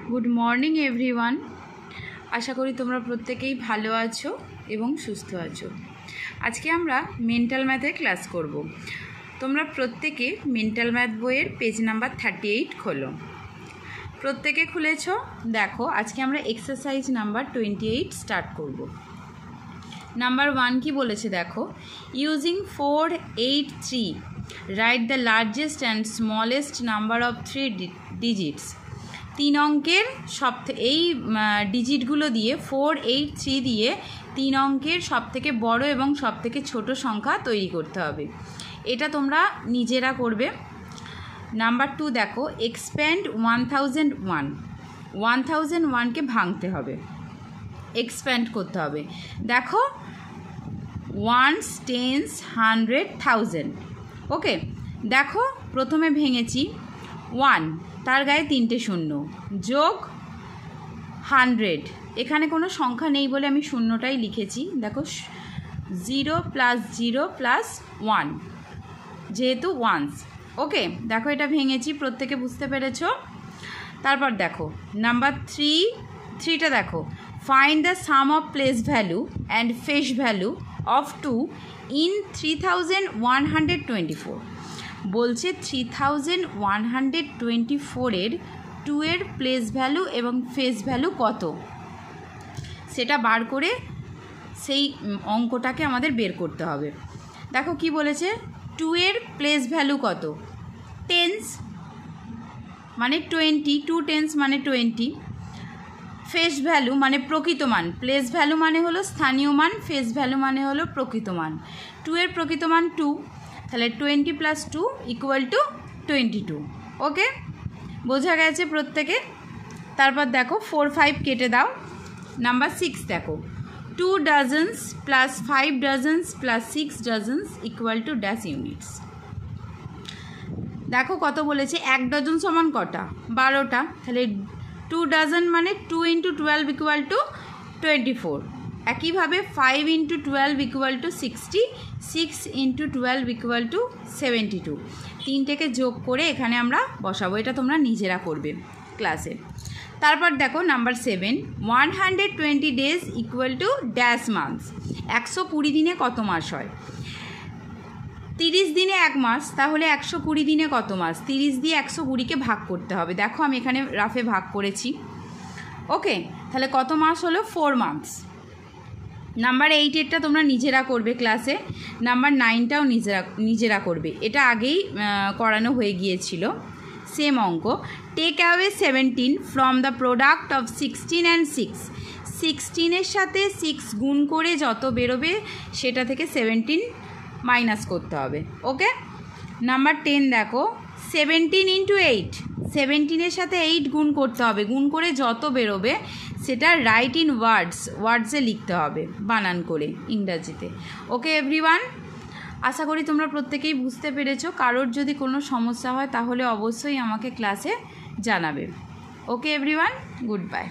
Good morning everyone. আশা করি তোমরা প্রত্যেকেই ভালো আছো এবং সুস্থ আছো। আজকে আমরা মেন্টাল ম্যাথের ক্লাস করব। তোমরা প্রত্যেকে মেন্টাল ম্যাথ বইয়ের পেজ নাম্বার 38 খোলো। প্রত্যেকে খুলেছো? দেখো, আজকে আমরা এক্সারসাইজ নাম্বার 28 স্টার্ট করব। নাম্বার 1 কি বলেছে দেখো, using 4, 8, 3 write the largest and smallest number of 3 digits. 3 অঙ্কের এই ডিজিটগুলো দিয়ে 4, 8, 3 দিয়ে 3 অঙ্কের সবথেকে বড় এবং সবথেকে ছোট সংখ্যা তৈরি করতে হবে। এটা তোমরা নিজেরা করবে। নাম্বার 2 দেখো, এক্সপ্যান্ড 1001। 1001কে ভাঙতে হবে, এক্সপ্যান্ড করতে হবে। দেখো, ওয়ান্স, টেন্স, 100, 1000। ওকে, দেখো প্রথমে ভেঙেছি 1, তার গায়ে 3টে শূন্য, যোগ 100। এখানে কোনো সংখ্যা নেই বলে আমি শূন্যটাই লিখেছি। দেখো 0 + 0 + 1, যেহেতু ওয়ান্স। ওকে, দেখো এটা ভেঙেছি, প্রত্যেকে বুঝতে পেরেছো। তারপর দেখো নাম্বার 3টা দেখো, find the some of place value and face value of 2 in 3124। বলছে 3124-এর 2 এর প্লেস ভ্যালু এবং ফেস ভ্যালু কত, সেটা বার করে সেই অঙ্কটাকে আমাদের বের করতে হবে। দেখো কি বলেছে, 2 এর প্লেস ভ্যালু কত, টেন্স মানে 20, 2 টেন্স মানে 20। ফেস ভ্যালু মানে প্রকৃত মান, প্লেস ভ্যালু মানে হলো স্থানীয় মান, ফেস ভ্যালু মানে হলো প্রকৃত মান। 2 এর প্রকৃত মান 2, তাহলে 20 + 2 = 22। ওকে, বোঝা গেছে প্রত্যেকে। তারপর দেখো 4, 5 কেটে দাও। নাম্বার 6 দেখো, 2 dozens + 5 dozens + 6 dozens = dash units. দেখো কত বলেছে, 1 ডজন সমান কটা, 12টা। তাহলে 2 ডজন মানে 2 × 12 = 24। একইভাবে 5 × 12 = 60, 6 × 12 = 72। 3টেকে যোগ করে এখানে আমরা বসাবো। এটা তোমরা নিজেরা করবে ক্লাসে। তারপর দেখো নাম্বার 7, 120 days = ড্যাশ মান্থস। 120 দিনে কত মাস হয়? 30 দিনে 1 মাস, তাহলে 120 দিনে কত মাস? 30 দিয়ে 120কে ভাগ করতে হবে। দেখো আমি এখানে রাফে ভাগ করেছি। ওকে, তাহলে কত মাস হলো? 4 মান্থস। নাম্বার 8-এরটা তোমরা নিজেরা করবে ক্লাসে। নাম্বার 9টাও নিজেরা করবে, এটা আগেই করানো হয়ে গিয়েছিল, সেম অঙ্ক। Take away 17 from the product of 16 and 6। 16-এর সাথে 6 গুণ করে যত বেরোবে সেটা থেকে 17 মাইনাস করতে হবে। ওকে, নাম্বার 10 দেখো, 17 × 8। 17-এর সাথে 8 গুণ করতে হবে, গুণ করে যত বেরোবে সেটা রাইট ইন ওয়ার্ডসে লিখতে হবে, বানান করে ইংরাজিতে। ওকে এভরিওয়ান, আশা করি তোমরা প্রত্যেকেই বুঝতে পেরেছো। কারোর যদি কোনো সমস্যা হয় তাহলে অবশ্যই আমাকে ক্লাসে জানাবে। ওকে এভরিওয়ান, গুড বাই।